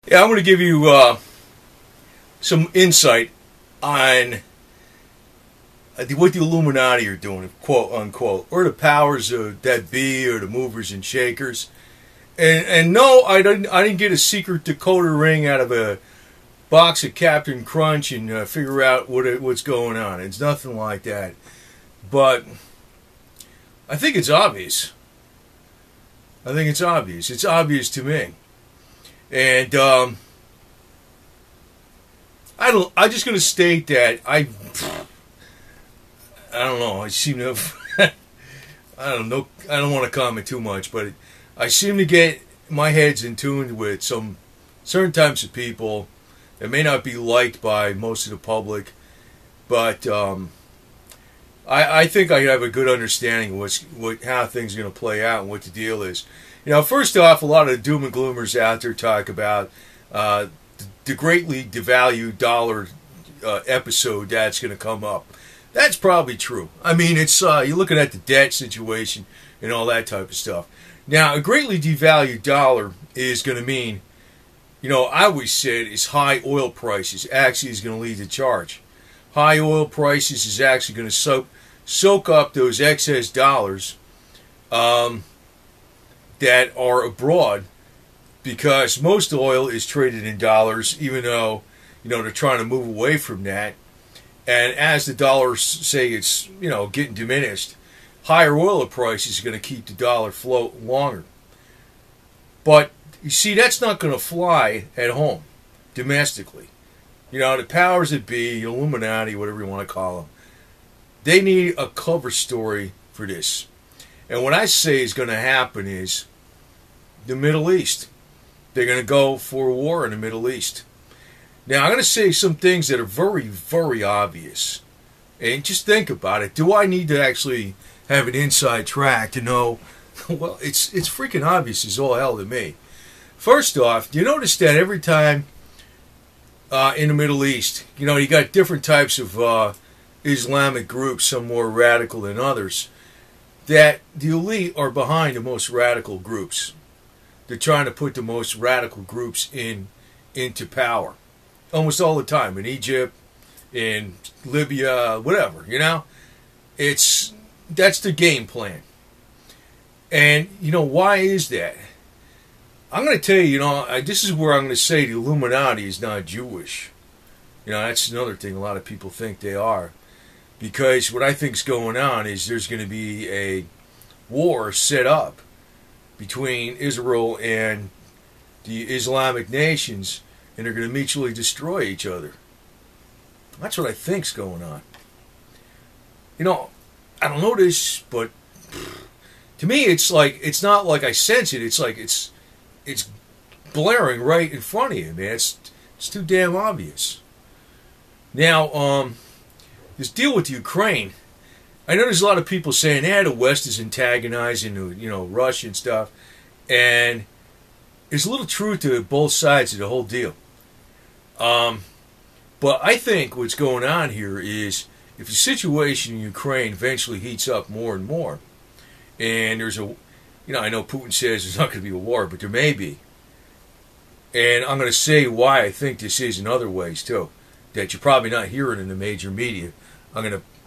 Yeah, I'm going to give you some insight on what the Illuminati are doing, quote unquote, or the powers that be, or the movers and shakers. And no, I didn't get a secret decoder ring out of a box of Captain Crunch and figure out what's going on. It's nothing like that. But I think it's obvious. I think it's obvious. It's obvious to me. And I'm just going to state that I don't know. I seem to have I don't know. I don't want to comment too much, but I seem to get my head's in tune with some certain types of people that may not be liked by most of the public, but I think I have a good understanding of how things are going to play out and what the deal is. You know, first off, a lot of the doom and gloomers out there talk about the greatly devalued dollar episode that's going to come up. That's probably true. I mean, it's you're looking at the debt situation and all that type of stuff. Now, a greatly devalued dollar is going to mean, you know, I always said is high oil prices actually is going to lead to charge. High oil prices is actually going to soak up those excess dollars that are abroad, because most oil is traded in dollars, even though, you know, they're trying to move away from that. And as the dollars say it's, you know, getting diminished, higher oil prices are going to keep the dollar float longer. But you see, that's not going to fly at home, domestically. You know, the powers that be, Illuminati, whatever you want to call them, they need a cover story for this. And what I say is going to happen is the Middle East. They're going to go for a war in the Middle East. Now, I'm going to say some things that are very, very obvious. And just think about it. Do I need to actually have an inside track to know? Well, it's freaking obvious as all hell to me. First off, do you notice that every time in the Middle East, you know, you got different types of Islamic groups, some more radical than others, that the elite are behind the most radical groups. They're trying to put the most radical groups into power. Almost all the time. In Egypt, in Libya, whatever, you know? That's the game plan. And, you know, why is that? I'm going to tell you, you know, this is where I'm going to say the Illuminati is not Jewish. You know, that's another thing a lot of people think they are. Because what I think is going on is there's going to be a war set up between Israel and the Islamic nations, and they're going to mutually destroy each other. That's what I think's going on. You know, I don't know this, but to me, it's like, it's not like I sense it. It's like it's blaring right in front of you, man. It's too damn obvious. Now, this deal with Ukraine, I know there's a lot of people saying, the West is antagonizing, you know, Russia and stuff, and there's a little truth to both sides of the whole deal. But I think what's going on here is, if the situation in Ukraine eventually heats up more and more, and there's you know, I know Putin says there's not going to be a war, but there may be. And I'm going to say why I think this is in other ways, too, that you're probably not hearing in the major media.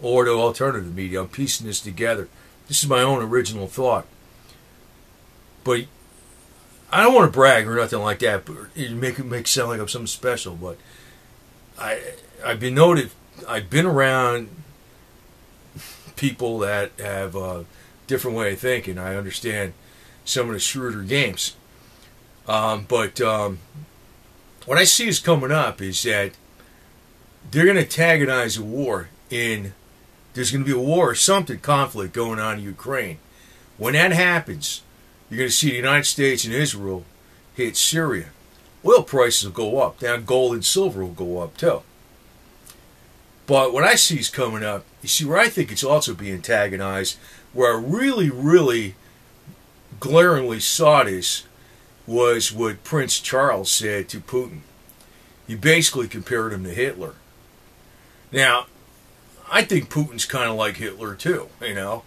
Or the alternative media. I'm piecing this together. This is my own original thought. But I don't want to brag or nothing like that, but it make it sound like I'm something special. But I've been around people that have a different way of thinking. I understand some of the shrewder games. But what I see is coming up is that they're going to antagonize a war there's going to be a war or something, conflict going on in Ukraine. When that happens, you're going to see the United States and Israel hit Syria. Oil prices will go up. Now gold and silver will go up too. But what I see is coming up, you see where I think it's also being antagonized, where I really, really glaringly saw this, was what Prince Charles said to Putin. He basically compared him to Hitler. Now, I think Putin's kind of like Hitler too, you know.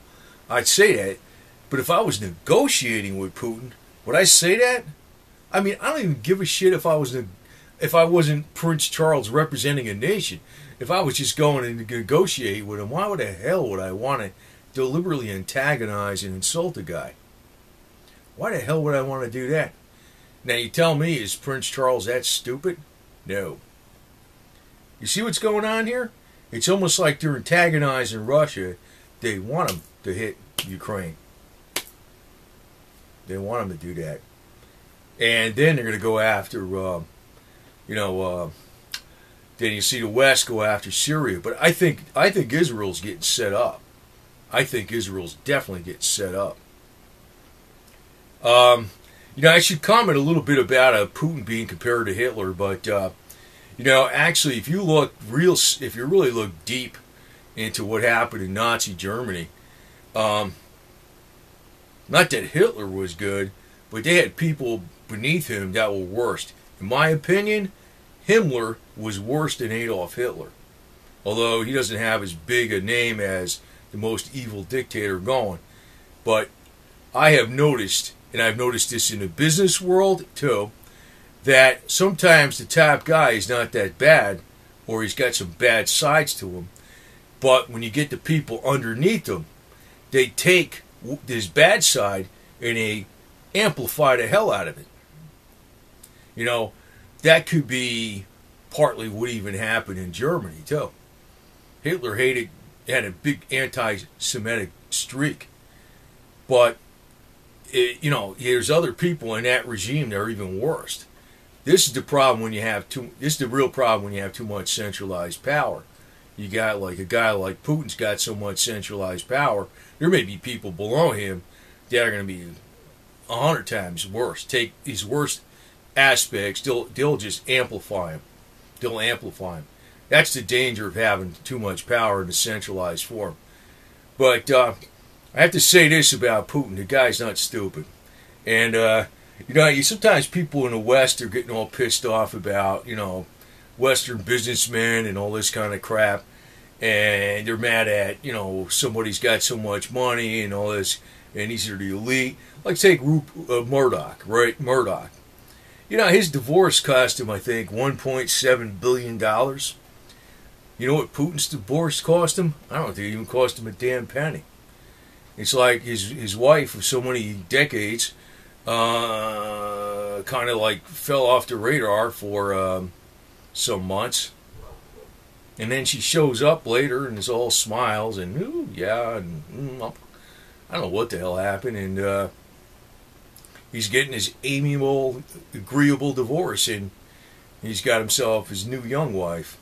I'd say that. But if I was negotiating with Putin, would I say that? I mean, I don't even give a shit if I wasn't Prince Charles representing a nation. If I was just going to negotiate with him, why the hell would I want to deliberately antagonize and insult a guy? Why the hell would I want to do that? Now, you tell me, is Prince Charles that stupid? No. You see what's going on here? It's almost like they're antagonizing Russia. They want them to hit Ukraine. They want them to do that. And then they're going to go after, then you see the West go after Syria. But I think Israel's getting set up. I think Israel's definitely getting set up. I should comment a little bit about Putin being compared to Hitler, but actually, if you really look deep into what happened in Nazi Germany, not that Hitler was good, but they had people beneath him that were worse. In my opinion, Himmler was worse than Adolf Hitler, although he doesn't have as big a name as the most evil dictator going. But I have noticed, and I've noticed this in the business world too, that sometimes the top guy is not that bad, or he's got some bad sides to him, but when you get the people underneath him, they take this bad side and they amplify the hell out of it. That could be partly what even happened in Germany too. Hitler had a big anti-Semitic streak, but there's other people in that regime that are even worse. This is the problem when you have this is the real problem when you have too much centralized power. You got like a guy like Putin's got so much centralized power. There may be people below him that are going to be 100 times worse. Take his worst aspects, they'll just amplify him. They'll amplify him. That's the danger of having too much power in a centralized form. But I have to say this about Putin: the guy's not stupid. And sometimes people in the West are getting all pissed off about Western businessmen and all this kind of crap, and they're mad at somebody's got so much money and all this, and these are the elite. Like take Murdoch, right? Murdoch. His divorce cost him, I think, $1.7 billion. You know what Putin's divorce cost him? I don't think it even cost him a damn penny. It's like his wife of so many decades kind of like fell off the radar for some months. And then she shows up later and is all smiles and, ooh, yeah, and I don't know what the hell happened. And he's getting his amiable, agreeable divorce, and he's got himself his new young wife.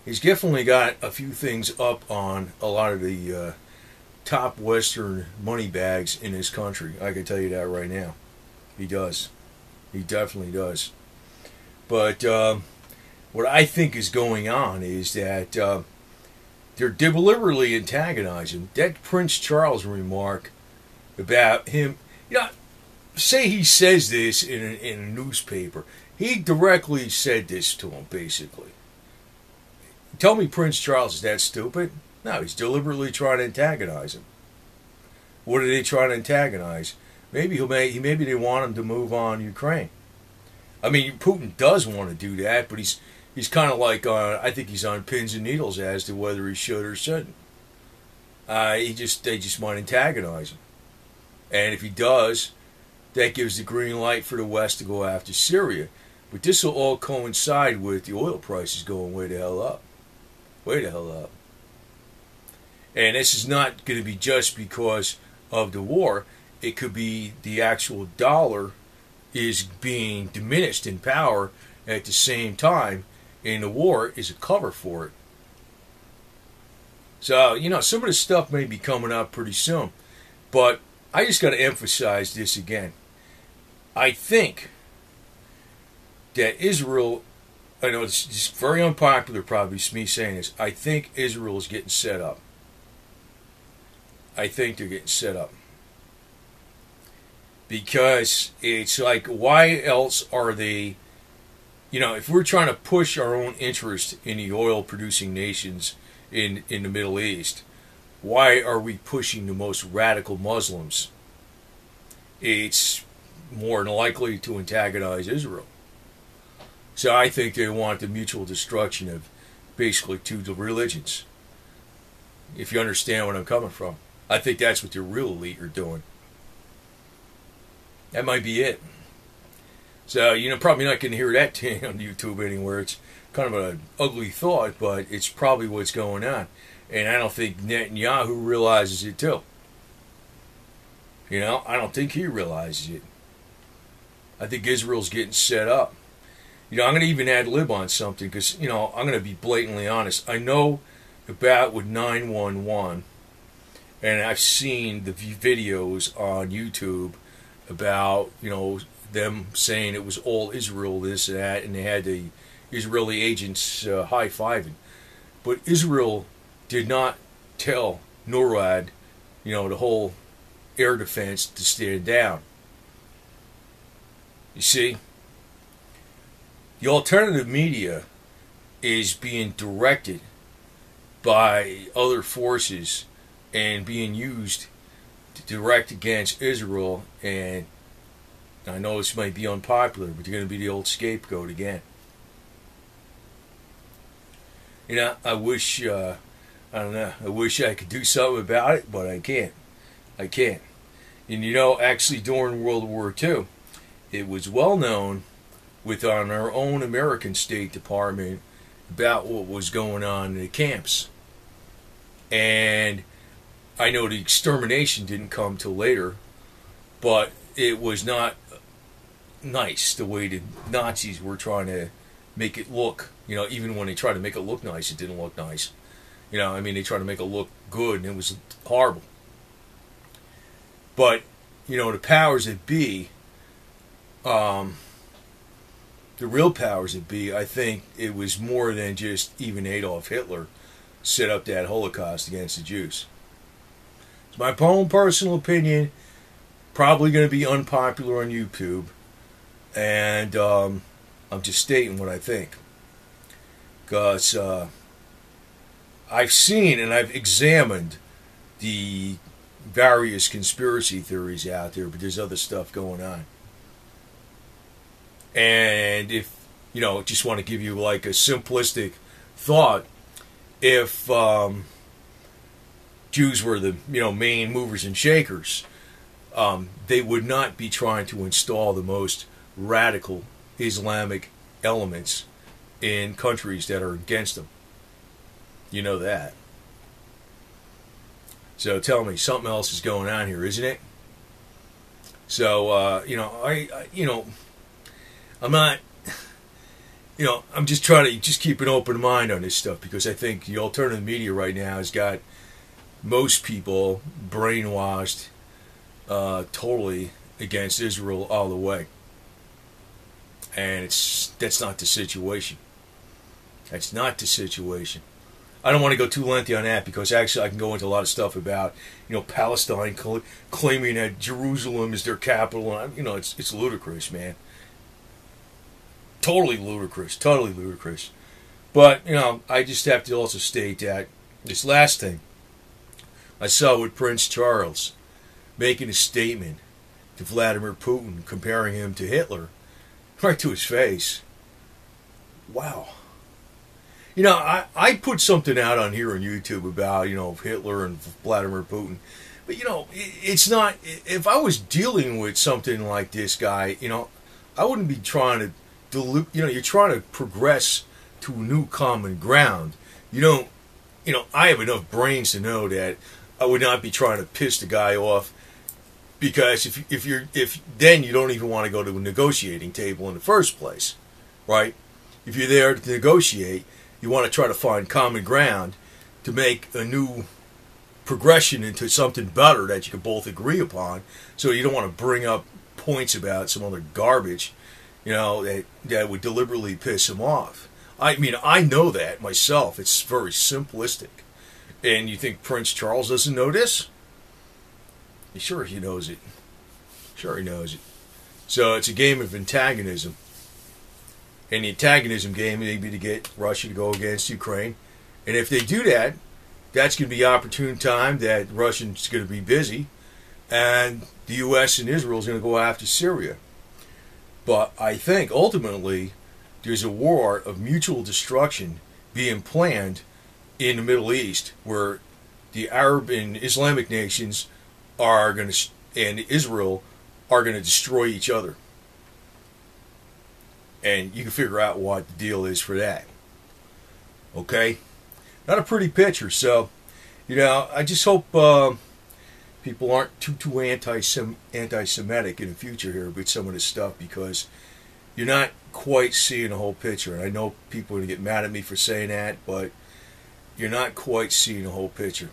He's definitely got a few things up on a lot of the top Western money bags in this country. I can tell you that right now. He does. He definitely does. But what I think is going on is that they're deliberately antagonizing. That Prince Charles remark about him, say he says this in a newspaper. He directly said this to him, basically. Tell me Prince Charles is that stupid? No, he's deliberately trying to antagonize him. What are they trying to antagonize? Maybe they want him to move on Ukraine. I mean, Putin does want to do that, but he's kind of like I think he's on pins and needles as to whether he should or shouldn't. They just might antagonize him, and if he does, that gives the green light for the West to go after Syria. But this will all coincide with the oil prices going way the hell up. Way the hell up. And this is not going to be just because of the war. It could be the actual dollar is being diminished in power at the same time, and the war is a cover for it. So, some of this stuff may be coming up pretty soon. But I just got to emphasize this again. I think that Israel, I know it's just very unpopular probably me saying this, I think Israel is getting set up. I think they're getting set up. Because it's like, why else are they, if we're trying to push our own interest in the oil-producing nations in the Middle East, why are we pushing the most radical Muslims? It's more than likely to antagonize Israel. So I think they want the mutual destruction of basically two religions. If you understand where I'm coming from. I think that's what the real elite are doing. That might be it. So, probably not going to hear that on YouTube anywhere. It's kind of an ugly thought, but it's probably what's going on. And I don't think Netanyahu realizes it too. I don't think he realizes it. I think Israel's getting set up. I'm going to even ad lib on something because, I'm going to be blatantly honest. I know about with 911, and I've seen the videos on YouTube about, them saying it was all Israel, this and that, and they had the Israeli agents high-fiving. But Israel did not tell NORAD, the whole air defense to stand down. You see, the alternative media is being directed by other forces and being used to direct against Israel, and I know this might be unpopular, but you're going to be the old scapegoat again. I wish, I don't know, I wish I could do something about it, but I can't. I can't. And actually during World War II, it was well known within our own American State Department about what was going on in the camps. And I know the extermination didn't come till later, but it was not nice the way the Nazis were trying to make it look. Even when they tried to make it look nice, it didn't look nice. They tried to make it look good, and it was horrible. But, the powers that be, the real powers that be, I think it was more than just even Adolf Hitler set up that Holocaust against the Jews. It's my own personal opinion, probably going to be unpopular on YouTube, and I'm just stating what I think. Because I've seen and I've examined the various conspiracy theories out there, but there's other stuff going on. And if, just want to give you like a simplistic thought, if Jews were the, main movers and shakers, they would not be trying to install the most radical Islamic elements in countries that are against them. You know that. So tell me, something else is going on here, isn't it? So, I'm not, I'm just trying to just keep an open mind on this stuff, because I think the alternative media right now has got most people brainwashed totally against Israel all the way. And that's not the situation. That's not the situation. I don't want to go too lengthy on that, because actually I can go into a lot of stuff about, Palestine claiming that Jerusalem is their capital. And, it's ludicrous, man. Totally ludicrous. Totally ludicrous. But, I just have to also state that this last thing I saw with Prince Charles making a statement to Vladimir Putin, comparing him to Hitler, right to his face. Wow. I put something out on here on YouTube about, Hitler and Vladimir Putin. But, it's not, if I was dealing with something like this guy, I wouldn't be trying to dilute, you're trying to progress to a new common ground. I have enough brains to know that I would not be trying to piss the guy off, because if then you don't even want to go to a negotiating table in the first place, right? If you're there to negotiate, you want to try to find common ground to make a new progression into something better that you can both agree upon. So you don't want to bring up points about some other garbage, that would deliberately piss him off. I mean, I know that myself. It's very simplistic. And you think Prince Charles doesn't know this? Sure he knows it. Sure he knows it. So it's a game of antagonism. And the antagonism game may be to get Russia to go against Ukraine. And if they do that, that's going to be the opportune time that Russians going to be busy and the U.S. and Israel is going to go after Syria. But I think ultimately there's a war of mutual destruction being planned in the Middle East, where the Arab and Islamic nations are going to, and Israel are going to destroy each other. And you can figure out what the deal is for that. Okay? Not a pretty picture. So, I just hope people aren't too anti-Semitic in the future here with some of this stuff, because you're not quite seeing the whole picture. And I know people are going to get mad at me for saying that, but you're not quite seeing the whole picture.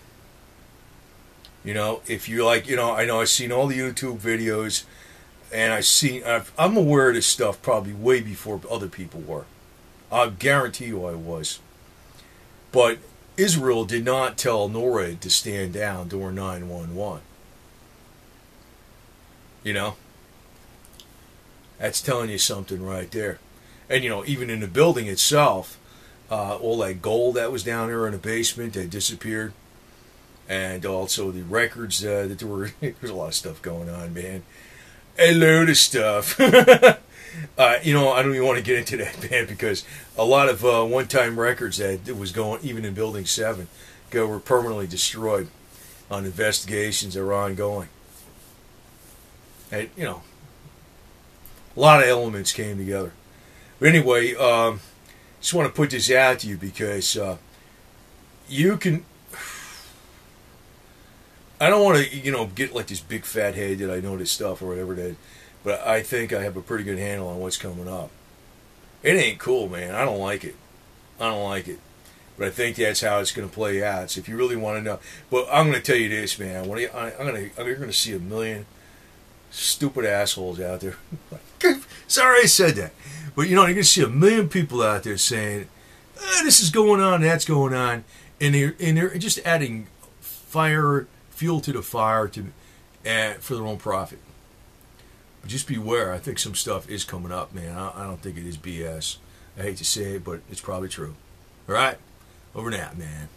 If you like, I know I've seen all the YouTube videos, and I'm aware of this stuff probably way before other people were. I guarantee you I was. But Israel did not tell NORAD to stand down during 9/11. That's telling you something right there. And, even in the building itself, all that gold that was down there in the basement that disappeared. And also the records that there's a lot of stuff going on, man. A load of stuff. I don't even want to get into that, man, because a lot of one-time records that was going, even in Building 7, were permanently destroyed on investigations that were ongoing. And, a lot of elements came together. But anyway, just want to put this out to you because you can... I don't want to, get like this big fat head that I know this stuff or whatever that, but I think I have a pretty good handle on what's coming up. It ain't cool, man. I don't like it. I don't like it. But I think that's how it's going to play out. So if you really want to know, but I'm going to tell you this, man. You're going to see a million stupid assholes out there. Sorry I said that, but you're going to see a million people out there saying, "This is going on, that's going on," and they're just adding fuel to the fire for their own profit. But just beware. I think some stuff is coming up, man. I don't think it is BS. I hate to say it, but it's probably true. All right? Over and out, man.